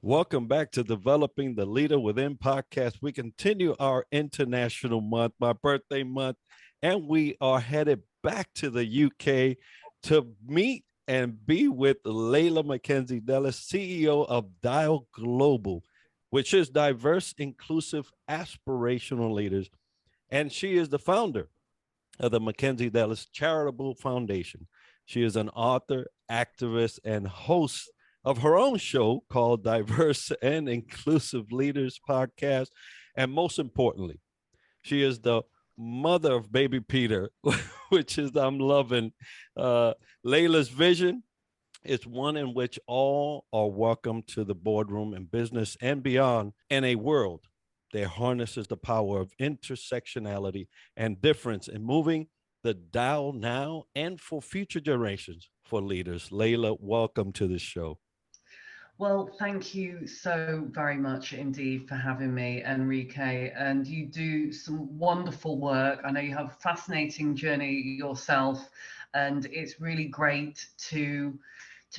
Welcome back to Developing the Leader Within podcast. We continue our international month, my birthday month, and we are headed back to the UK to meet and be with Leila McKenzie-Delis, CEO of Dial Global, which is Diverse, Inclusive, Aspirational Leaders. And she is the founder of the McKenzie-Delis Charitable Foundation. She is an author, activist, and host of her own show called Diverse and Inclusive Leaders Podcast. And most importantly, she is the mother of baby Peter, which is, I'm loving. Leila's vision is one in which all are welcome to the boardroom and business and beyond in a world that harnesses the power of intersectionality and difference in moving the dial now and for future generations for leaders. Leila, welcome to the show. Well, thank you so very much indeed for having me, Enrique. And you do some wonderful work. I know you have a fascinating journey yourself, and it's really great to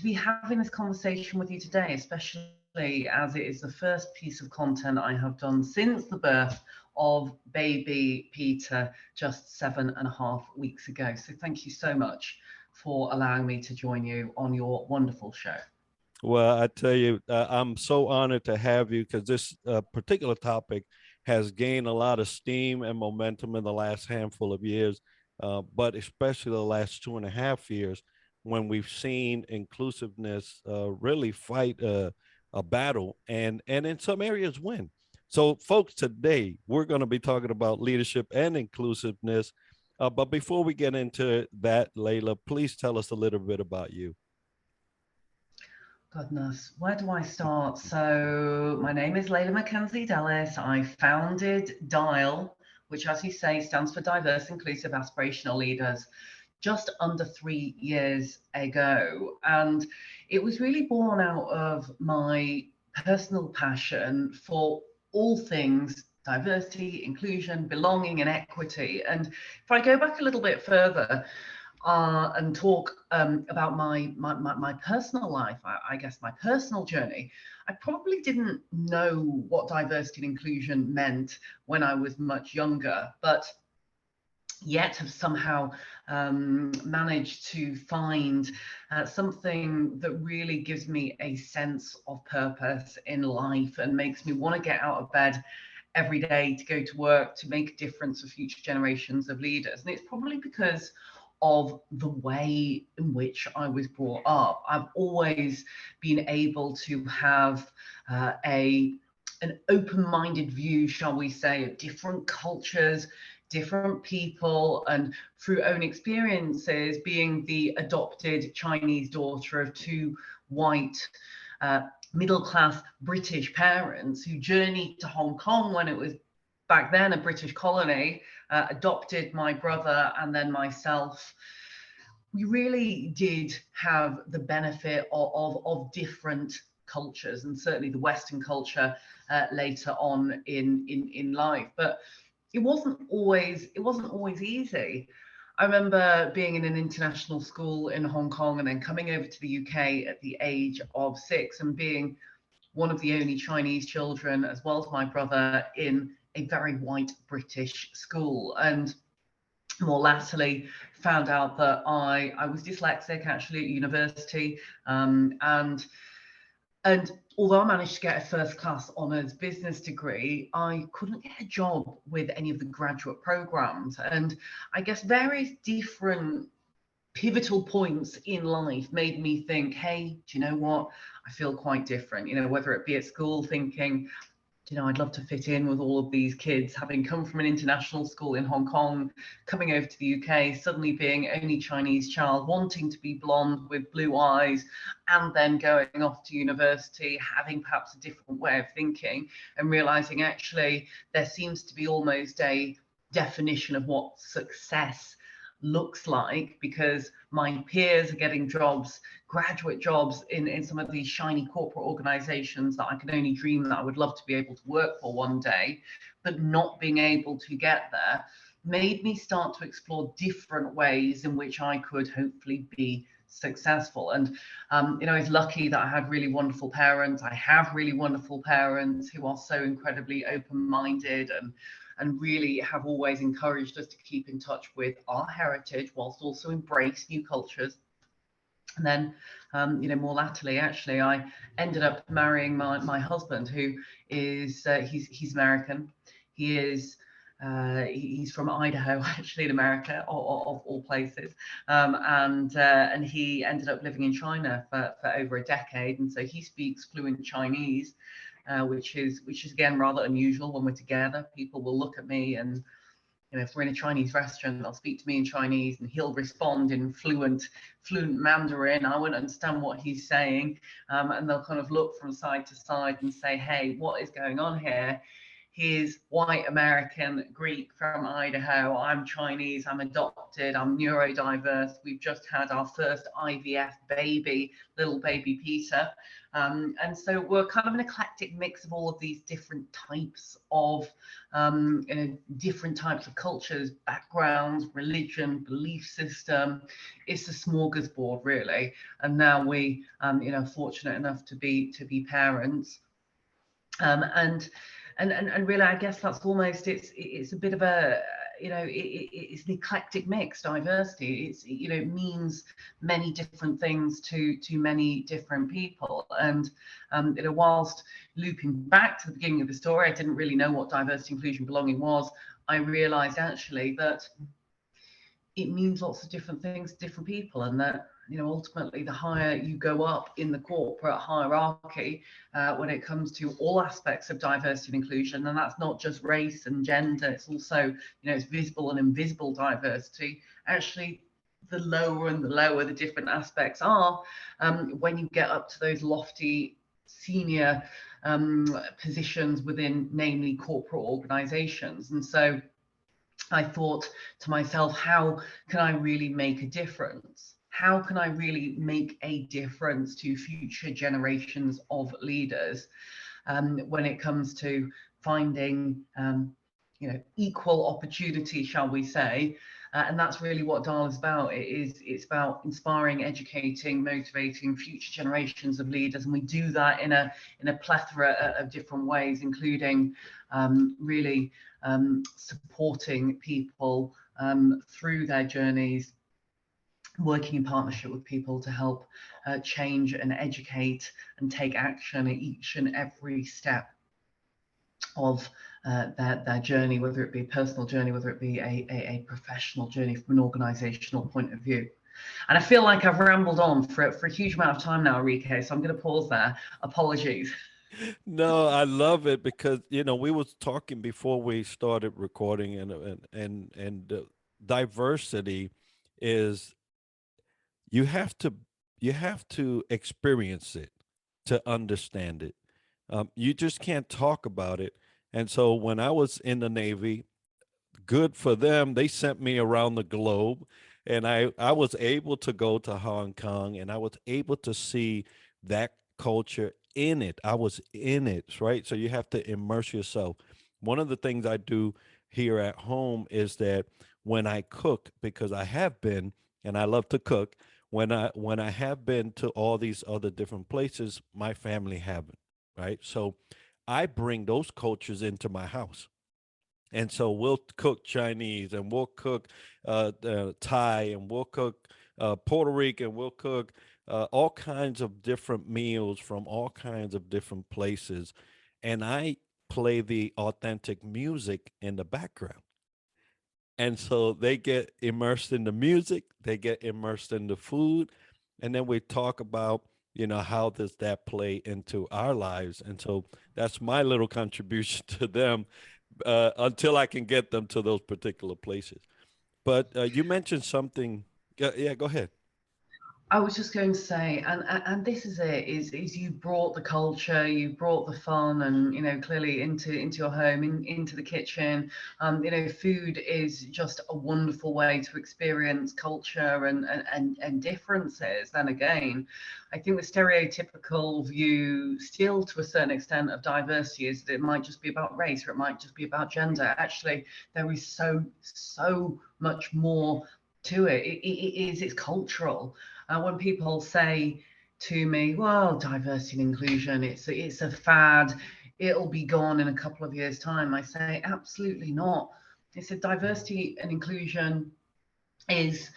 be having this conversation with you today, especially as it is the first piece of content I have done since the birth of baby Peter just 7.5 weeks ago. So thank you so much for allowing me to join you on your wonderful show. Well, I tell you, I'm so honored to have you because this particular topic has gained a lot of steam and momentum in the last handful of years, but especially the last 2.5 years when we've seen inclusiveness really fight a battle and in some areas win. So, folks, today we're going to be talking about leadership and inclusiveness. But before we get into that, Leila, please tell us a little bit about you. Goodness, where do I start? So my name is Leila McKenzie-Delis. I founded DIAL, which, as you say, stands for Diverse, Inclusive, Aspirational Leaders, just under 3 years ago. And it was really born out of my personal passion for all things diversity, inclusion, belonging, and equity. And if I go back a little bit further, and talk about my personal life, I guess my personal journey. I probably didn't know what diversity and inclusion meant when I was much younger, but yet have somehow managed to find something that really gives me a sense of purpose in life and makes me want to get out of bed every day to go to work to make a difference for future generations of leaders. And it's probably because of the way in which I was brought up. I've always been able to have an open-minded view, shall we say, of different cultures, different people, and through own experiences, being the adopted Chinese daughter of two white middle-class British parents who journeyed to Hong Kong when it was back then a British colony, adopted my brother and then myself. We really did have the benefit of different cultures, and certainly the Western culture later on in life. But it wasn't always easy. I remember being in an international school in Hong Kong and then coming over to the UK at the age of 6 and being one of the only Chinese children, as well as my brother, in a very white British school. And more latterly found out that I was dyslexic actually at university, and although I managed to get a first class honours business degree, I couldn't get a job with any of the graduate programs. And I guess various different pivotal points in life made me think, hey, do you know what? I feel quite different, whether it be at school thinking, I'd love to fit in with all of these kids, having come from an international school in Hong Kong, coming over to the UK, suddenly being only Chinese child, wanting to be blonde with blue eyes, and then going off to university, having perhaps a different way of thinking and realizing actually there seems to be almost a definition of what success looks like, because my peers are getting jobs, graduate jobs in some of these shiny corporate organizations that I can only dream that I would love to be able to work for one day, but not being able to get there made me start to explore different ways in which I could hopefully be successful. And I was lucky that I had really wonderful parents. I have really wonderful parents who are so incredibly open-minded and really have always encouraged us to keep in touch with our heritage whilst also embrace new cultures. And then, more latterly, actually, I ended up marrying my husband, who is he's American. He is he's from Idaho, actually, in America, of all places, and he ended up living in China for over a decade, and so he speaks fluent Chinese, which is again rather unusual when we're together. People will look at me and if we're in a Chinese restaurant, they'll speak to me in Chinese and he'll respond in fluent Mandarin. I won't understand what he's saying. And they'll kind of look from side to side and say, hey, what is going on here? He's white American, Greek from Idaho. I'm Chinese, I'm adopted, I'm neurodiverse. We've just had our first IVF baby, little baby Peter. And so we're kind of an eclectic mix of all of these different types of different types of cultures, backgrounds, religion, belief system. It's a smorgasbord, really. And now we, fortunate enough to be parents. And really, I guess that's almost it's a bit of a it's an eclectic mix. Diversity, it means many different things to many different people. And whilst looping back to the beginning of the story, I didn't really know what diversity, inclusion, belonging was. I realized actually that it means lots of different things to different people, and that ultimately the higher you go up in the corporate hierarchy when it comes to all aspects of diversity and inclusion, and that's not just race and gender, it's also it's visible and invisible diversity. Actually, the lower and the lower the different aspects are, when you get up to those lofty senior positions within, namely, corporate organizations. And so I thought to myself, how can I really make a difference? How can I really make a difference to future generations of leaders when it comes to finding, equal opportunity, shall we say? And that's really what DAL is about. It's about inspiring, educating, motivating future generations of leaders, and we do that in a plethora of different ways, including really supporting people through their journeys, working in partnership with people to help change and educate and take action at each and every step of their journey, whether it be a personal journey, whether it be a professional journey from an organizational point of view. And I feel like I've rambled on for a huge amount of time now, Enrique, so I'm going to pause there. Apologies. No, I love it because we was talking before we started recording, and diversity is you have to experience it to understand it. You just can't talk about it. And so when I was in the Navy, good for them, they sent me around the globe, and I was able to go to Hong Kong, and I was able to see that culture in it. I was in it, right? So you have to immerse yourself. One of the things I do here at home is that when I cook, because I have been, and I love to cook, when I have been to all these other different places, my family haven't, right? So I bring those cultures into my house. And so we'll cook Chinese, and we'll cook Thai, and we'll cook Puerto Rican, we'll cook all kinds of different meals from all kinds of different places. And I play the authentic music in the background. And so they get immersed in the music, they get immersed in the food, and then we talk about, how does that play into our lives? And so that's my little contribution to them until I can get them to those particular places. But you mentioned something. Yeah, go ahead. I was just going to say, and this is it, is you brought the culture, you brought the fun, and clearly into your home, into the kitchen. Food is just a wonderful way to experience culture and differences. Then again, I think the stereotypical view, still to a certain extent, of diversity is that it might just be about race, or it might just be about gender. Actually, there is so much more to it. It's cultural. When people say to me, well, diversity and inclusion, it's a fad, it'll be gone in a couple of years' time, I say, absolutely not. It's a diversity and inclusion is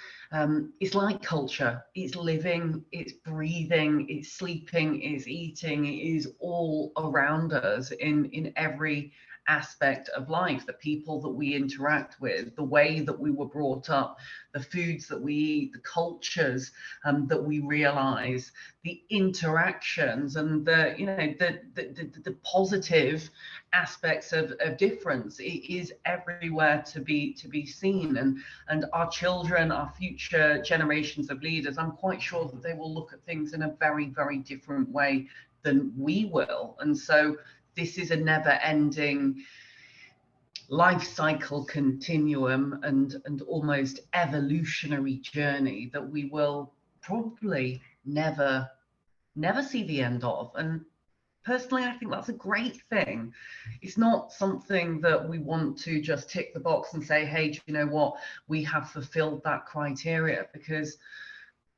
it's like culture. It's living, it's breathing, it's sleeping, it's eating, it is all around us in every aspect of life. The people that we interact with, the way that we were brought up, the foods that we eat, the cultures that we realize, the interactions, and the positive aspects of difference. It is everywhere to be seen, and our children, our future generations of leaders, I'm quite sure that they will look at things in a very, very different way than we will. And so this is a never-ending life cycle continuum and almost evolutionary journey that we will probably never see the end of. And personally, I think that's a great thing. It's not something that we want to just tick the box and say, hey, do you know what? We have fulfilled that criteria, because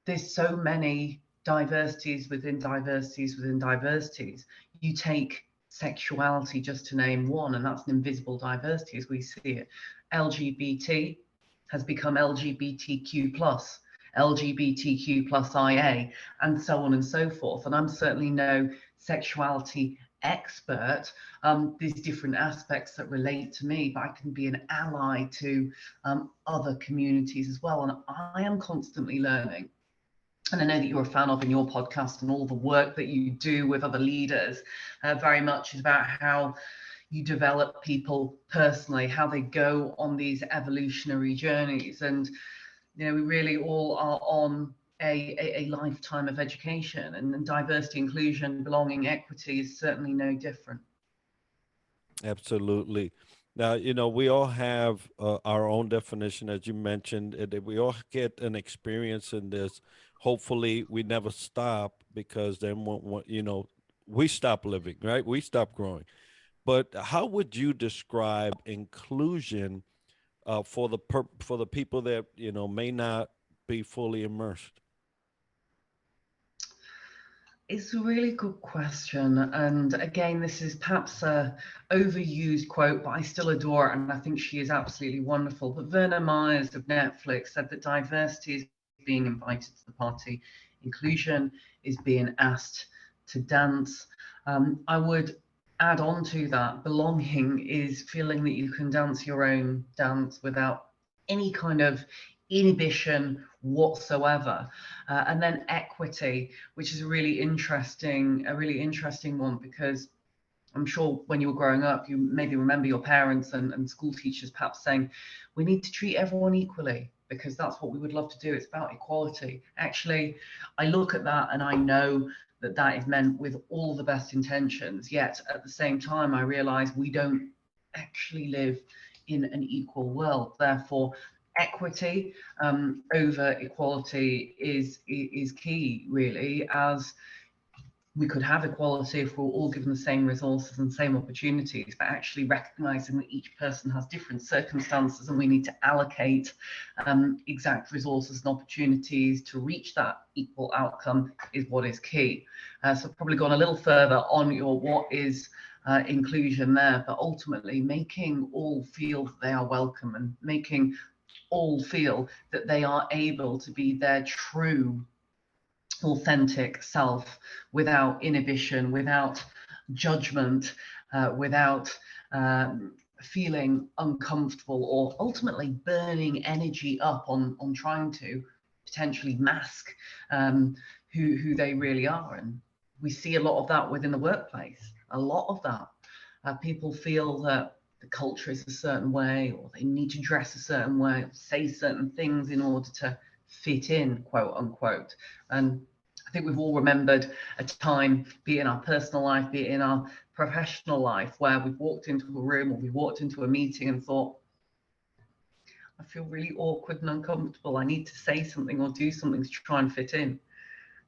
there's so many diversities within diversities within diversities. You take sexuality, just to name one, and that's an invisible diversity as we see it. LGBT has become LGBTQ plus, LGBTQ plus IA, and so on and so forth. And I'm certainly no sexuality expert. There's different aspects that relate to me, but I can be an ally to other communities as well. And I am constantly learning. And I know that you're a fan of in your podcast, and all the work that you do with other leaders very much is about how you develop people personally, how they go on these evolutionary journeys. And we really all are on a lifetime of education, and diversity, inclusion, belonging, equity is certainly no different. Absolutely. Now, we all have our own definition, as you mentioned, and that we all get an experience in this. Hopefully, we never stop, because then, we stop living, right? We stop growing. But how would you describe inclusion for the people that may not be fully immersed? It's a really good question. And again, this is perhaps a overused quote, but I still adore it. And I think she is absolutely wonderful. But Verna Myers of Netflix said that diversity is being invited to the party. Inclusion is being asked to dance. I would add on to that, belonging is feeling that you can dance your own dance without any kind of inhibition whatsoever. And then equity, which is a really interesting one, because I'm sure when you were growing up, you maybe remember your parents and school teachers perhaps saying, we need to treat everyone equally, because that's what we would love to do. It's about equality. Actually, I look at that and I know that that is meant with all the best intentions. Yet at the same time, I realize we don't actually live in an equal world. Therefore, equity over equality is key, really, as we could have equality if we're all given the same resources and same opportunities, but actually recognizing that each person has different circumstances and we need to allocate exact resources and opportunities to reach that equal outcome is what is key. So I've probably gone a little further on your what is inclusion there, but ultimately making all feel that they are welcome, and making all feel that they are able to be their true authentic self, without inhibition, without judgment, without feeling uncomfortable, or ultimately burning energy up on trying to potentially mask who they really are. And we see a lot of that within the workplace. A lot of that. People feel that the culture is a certain way, or they need to dress a certain way, or say certain things in order to fit in, quote unquote. And I think we've all remembered a time, be it in our personal life, be it in our professional life, where we've walked into a room or we've walked into a meeting and thought, I feel really awkward and uncomfortable. I need to say something or do something to try and fit in.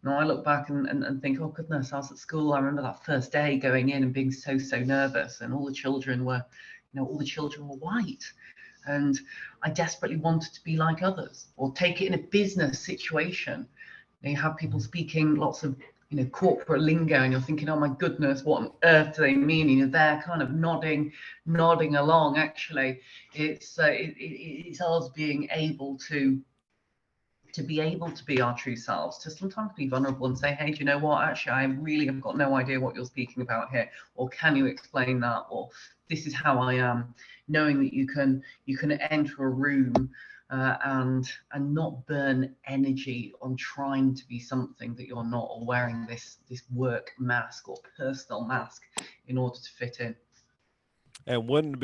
Now I look back and think, oh goodness, I was at school. I remember that first day going in and being so nervous, and all the children were white. And I desperately wanted to be like others. Or take it in a business situation. You have people speaking lots of corporate lingo, and you're thinking, oh my goodness, what on earth do they mean? They're kind of nodding along. Actually, it's us being able to be our true selves, to sometimes be vulnerable and say, hey, do you know what? Actually, I really have got no idea what you're speaking about here. Or can you explain that? Or this is how I am. Knowing that you can enter a room and not burn energy on trying to be something that you're not, or wearing this work mask or personal mask in order to fit in. And wouldn't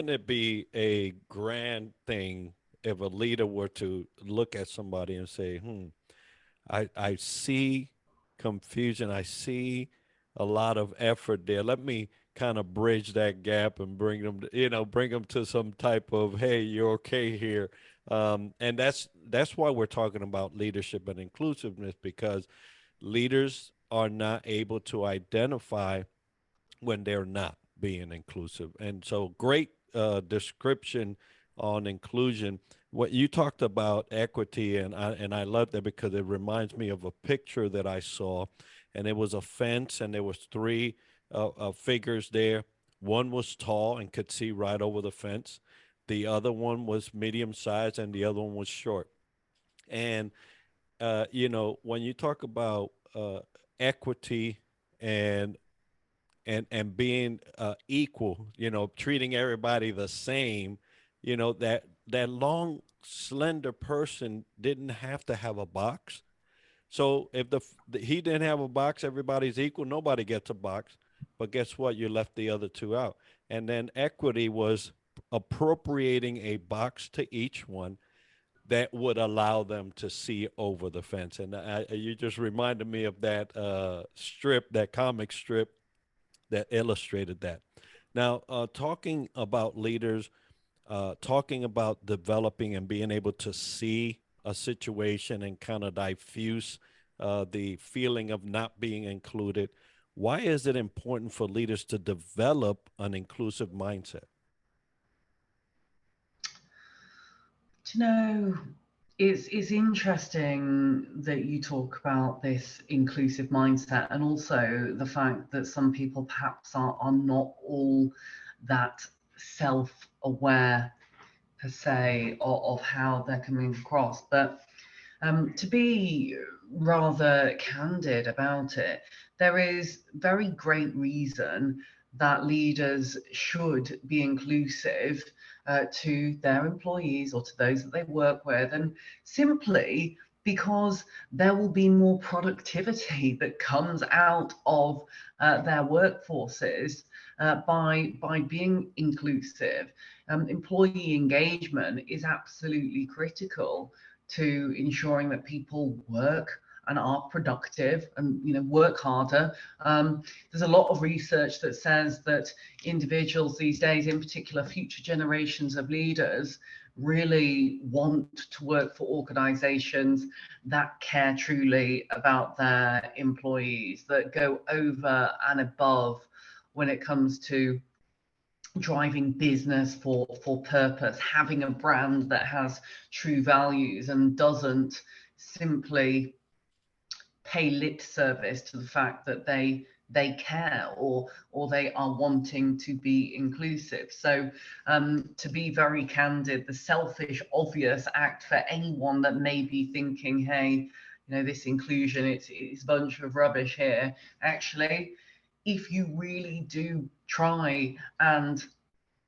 it be a grand thing if a leader were to look at somebody and say, I see confusion. I see a lot of effort there. Let me kind of bridge that gap and bring them to some type of, hey, you're okay here. And that's why we're talking about leadership and inclusiveness, because leaders are not able to identify when they're not being inclusive. And so, great description on inclusion. What you talked about equity, and I love that because it reminds me of a picture that I saw, and it was a fence, and there was three figures there. One was tall and could see right over the fence. The other one was medium sized, and the other one was short. And when you talk about equity and being equal, treating everybody the same, that long slender person didn't have to have a box. So if he didn't have a box, everybody's equal, nobody gets a box. But guess what? You left the other two out. And then equity was appropriating a box to each one that would allow them to see over the fence. And you just reminded me of that that comic strip that illustrated that. Now, talking about leaders, talking about developing and being able to see a situation and kind of diffuse the feeling of not being included, why is it important for leaders to develop an inclusive mindset? It's interesting that you talk about this inclusive mindset, and also the fact that some people perhaps are not all that self-aware per se of how they're coming across. But to be rather candid about it, there is very great reason that leaders should be inclusive to their employees or to those that they work with, and simply because there will be more productivity that comes out of their workforces by being inclusive. Employee engagement is absolutely critical to ensuring that people work and are productive and work harder. There's a lot of research that says that individuals these days, in particular future generations of leaders, really want to work for organizations that care truly about their employees, that go over and above when it comes to driving business for purpose, having a brand that has true values and doesn't simply pay lip service to the fact that they care or they are wanting to be inclusive. So to be very candid, the selfish obvious act for anyone that may be thinking, hey, this inclusion, it's a bunch of rubbish here. Actually, if you really do try and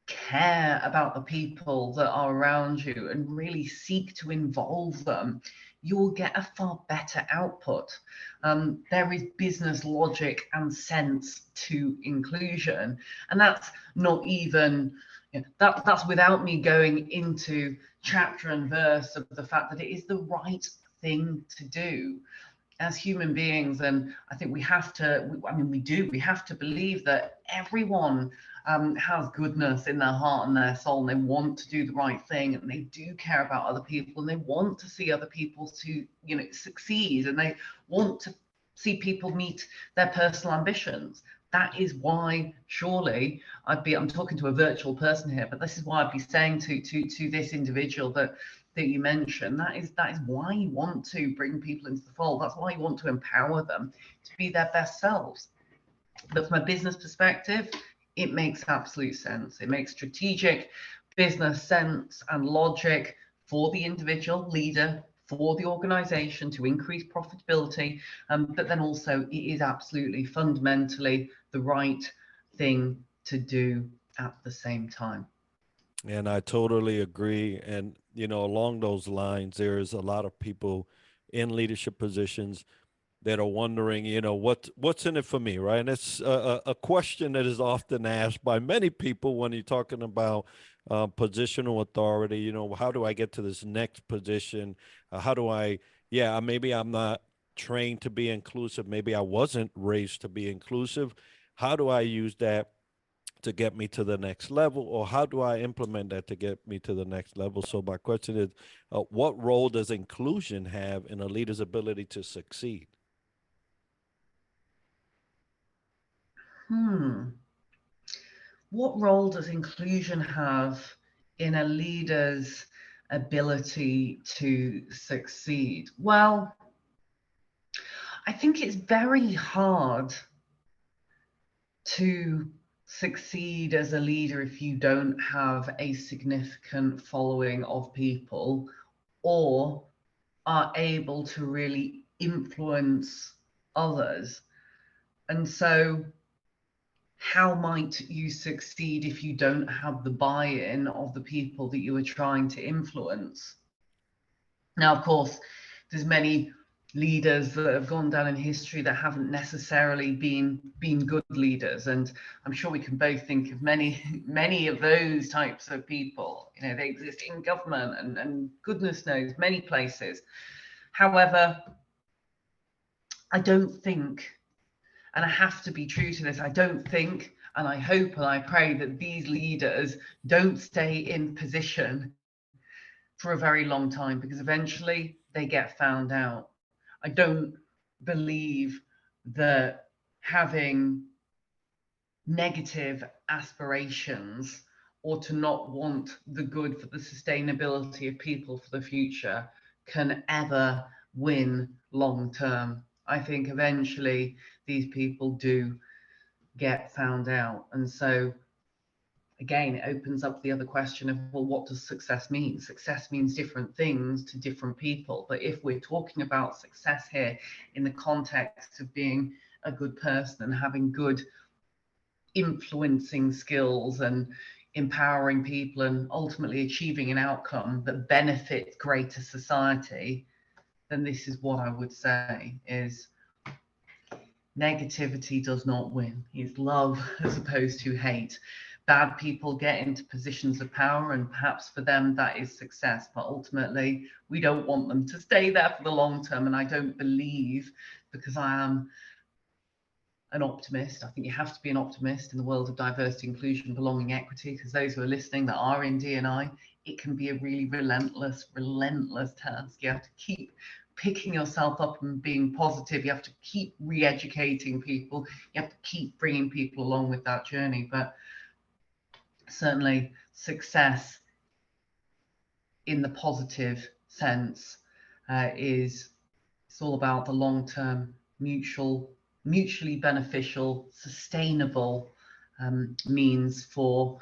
care about the people that are around you and really seek to involve them, you will get a far better output. There is business logic and sense to inclusion, and that's not even that's without me going into chapter and verse of the fact that it is the right thing to do as human beings. And I think we have to, I mean, we have to believe that everyone has goodness in their heart and their soul, and they want to do the right thing, and they do care about other people, and they want to see other people to, you know, succeed, and they want to see people meet their personal ambitions. That is why, surely, I'm talking to a virtual person here, but this is why I'd be saying to this individual that you mentioned, that is why you want to bring people into the fold. That's why you want to empower them to be their best selves. But from a business perspective, it makes absolute sense. It makes strategic business sense and logic for the individual leader, for the organization to increase profitability. But then also it is absolutely fundamentally the right thing to do at the same time. And I totally agree. And, you know, along those lines, there's a lot of people in leadership positions that are wondering, you know, what's in it for me, right? And it's a question that is often asked by many people when you're talking about positional authority. You know, how do I get to this next position? How do I, yeah, maybe I'm not trained to be inclusive. Maybe I wasn't raised to be inclusive. How do I use that to get me to the next level, or how do I implement that to get me to the next level? So my question is, what role does inclusion have in a leader's ability to succeed? What role does inclusion have in a leader's ability to succeed? Well, I think it's very hard to succeed as a leader if you don't have a significant following of people or are able to really influence others. And so, how might you succeed if you don't have the buy-in of the people that you are trying to influence? Now, of course, there's many leaders that have gone down in history that haven't necessarily been good leaders, and I'm sure we can both think of many of those types of people. You know, they exist in government and goodness knows many places. However, I don't think, and I have to be true to this, I don't think, and I hope and I pray that these leaders don't stay in position for a very long time, because eventually they get found out. I don't believe that having negative aspirations or to not want the good for the sustainability of people for the future can ever win long term. I think eventually these people do get found out. And so again, it opens up the other question of, well, what does success mean? Success means different things to different people. But if we're talking about success here in the context of being a good person and having good influencing skills and empowering people and ultimately achieving an outcome that benefits greater society, then this is what I would say is negativity does not win. It's love as opposed to hate. Bad people get into positions of power, and perhaps for them that is success, but ultimately we don't want them to stay there for the long term. And I don't believe, because I am an optimist, I think you have to be an optimist in the world of diversity, inclusion, belonging, equity, because those who are listening that are in D&I, it can be a really relentless task. You have to keep picking yourself up and being positive. You have to keep re-educating people. You have to keep bringing people along with that journey. But certainly success in the positive sense is, it's all about the long-term mutually beneficial, sustainable means for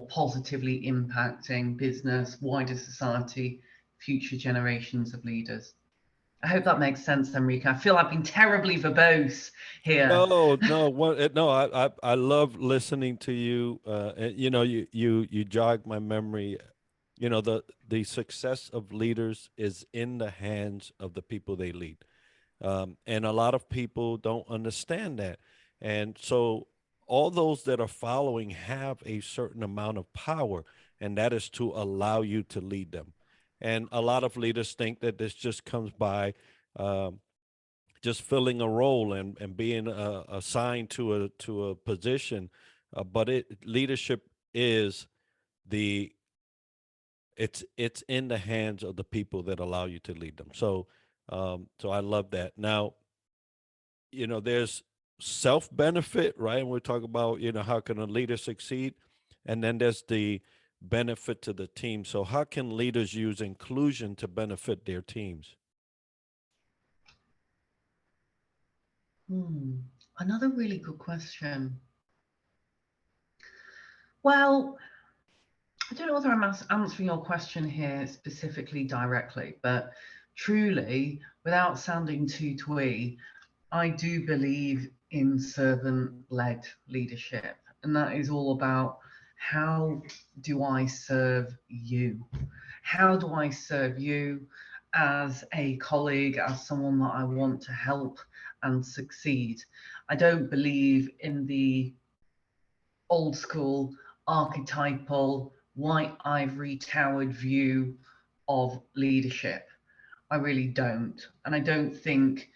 positively impacting business, wider society, future generations of leaders. I hope that makes sense, Enrique. I feel I've been terribly verbose here. No, no, no. I love listening to you. And, you know, you jog my memory. You know, the success of leaders is in the hands of the people they lead, and a lot of people don't understand that. And so, all those that are following have a certain amount of power, and that is to allow you to lead them. And a lot of leaders think that this just comes by um, just filling a role and being assigned to a position, but leadership is the it's in the hands of the people that allow you to lead them. So I love that. Now, there's self benefit, right? And we talk about, how can a leader succeed? And then there's the benefit to the team. So how can leaders use inclusion to benefit their teams? Another really good question. Well, I don't know whether I'm answering your question here specifically directly, but truly, without sounding too twee, I do believe in servant-led leadership, and that is all about how do I serve you? How do I serve you as a colleague, as someone that I want to help and succeed? I don't believe in the old school, archetypal, white ivory towered view of leadership. I really don't. And I don't think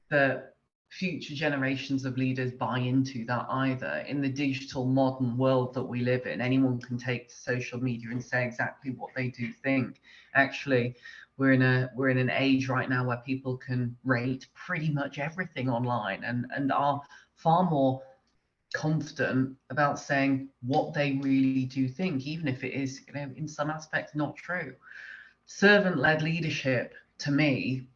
that future generations of leaders buy into that either. In the digital modern world that we live in, anyone can take to social media and say exactly what they do think. Actually, we're in an age right now where people can rate pretty much everything online and are far more confident about saying what they really do think, even if it is, in some aspects not true. Servant-led leadership, to me,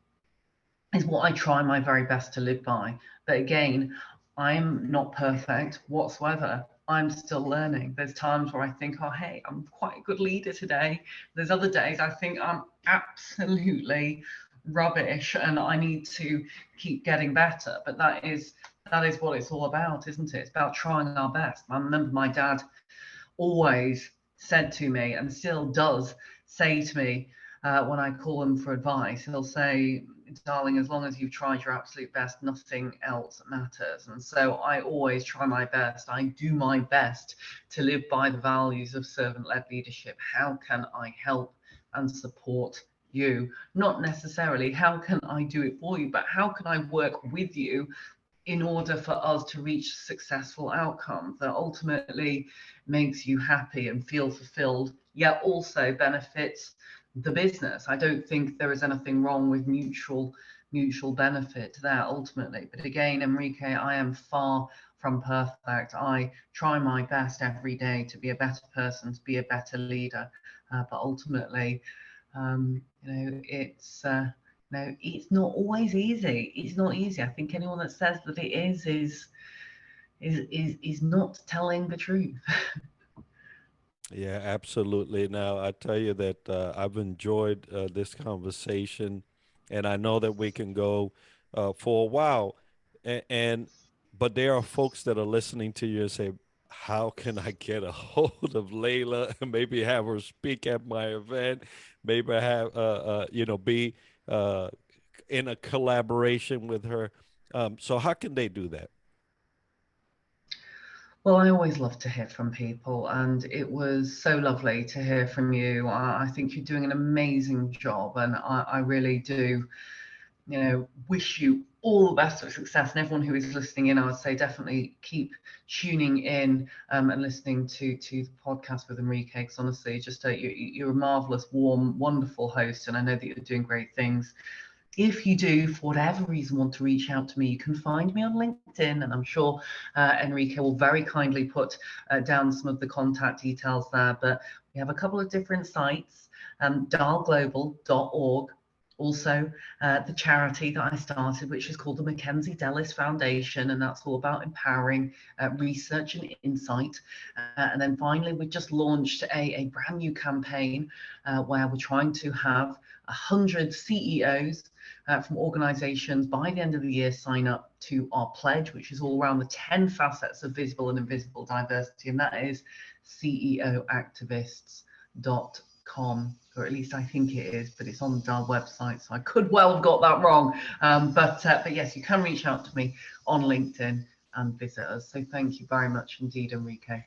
is what I try my very best to live by. But again, I'm not perfect whatsoever. I'm still learning. There's times where I think, oh, hey, I'm quite a good leader today. There's other days I think I'm absolutely rubbish and I need to keep getting better. But that is what it's all about, isn't it? It's about trying our best. I remember my dad always said to me, and still does say to me, when I call him for advice, he'll say, darling, as long as you've tried your absolute best, nothing else matters. And so I always try my best. I do my best to live by the values of servant-led leadership. How can I help and support you? Not necessarily how can I do it for you, but how can I work with you in order for us to reach a successful outcome that ultimately makes you happy and feel fulfilled, yet also benefits the business. I don't think there is anything wrong with mutual benefit there ultimately. But again, Enrique, I am far from perfect. I try my best every day to be a better person, to be a better leader. But ultimately, it's no, it's not always easy. It's not easy. I think anyone that says that it is not telling the truth. Yeah, absolutely. Now, I tell you that I've enjoyed this conversation, and I know that we can go for a while. And but there are folks that are listening to you and say, "How can I get a hold of Leila and maybe have her speak at my event? Maybe have be uh, in a collaboration with her." So how can they do that? Well, I always love to hear from people, and it was so lovely to hear from you. I think you're doing an amazing job, and I really do, wish you all the best of success. And everyone who is listening in, I would say definitely keep tuning in and listening to the podcast with Enrique, because honestly, just you're a marvelous, warm, wonderful host, and I know that you're doing great things. If you do, for whatever reason, want to reach out to me, you can find me on LinkedIn, and I'm sure Enrique will very kindly put down some of the contact details there. But we have a couple of different sites, dialglobal.org. Also, the charity that I started, which is called the Mackenzie-Delis Foundation, and that's all about empowering research and insight. And then finally, we just launched a brand new campaign where we're trying to have 100 CEOs from organizations by the end of the year sign up to our pledge, which is all around the 10 facets of visible and invisible diversity, and that is ceoactivists.com, or at least I think it is, but it's on our website, so I could well have got that wrong. But yes, you can reach out to me on LinkedIn and visit us. So thank you very much indeed, Enrique.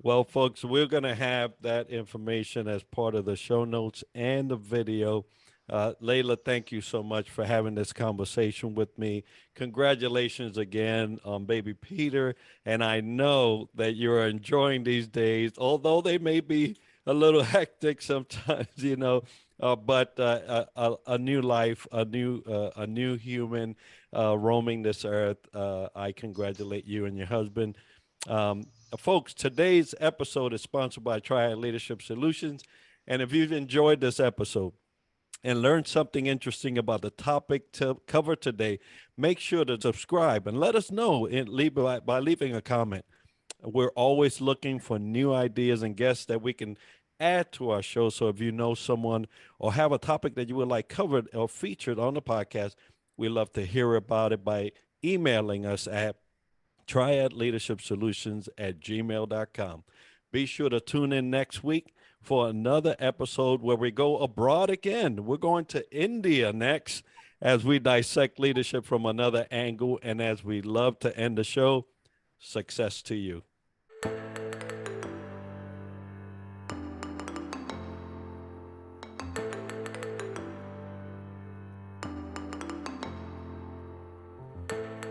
Well, folks, we're going to have that information as part of the show notes and the video. Layla, thank you so much for having this conversation with me. Congratulations again on baby Peter. And I know that you're enjoying these days, although they may be a little hectic sometimes, but a new life, a new human roaming this earth. I congratulate you and your husband. Folks, today's episode is sponsored by Triad Leadership Solutions. And if you've enjoyed this episode and learned something interesting about the topic to cover today, make sure to subscribe and let us know by leaving a comment. We're always looking for new ideas and guests that we can add to our show. So if you know someone or have a topic that you would like covered or featured on the podcast, we love to hear about it by emailing us at triadleadershipsolutions@gmail.com. Be sure to tune in next week for another episode where we go abroad again. We're going to India next as we dissect leadership from another angle. And as we love to end the show, success to you.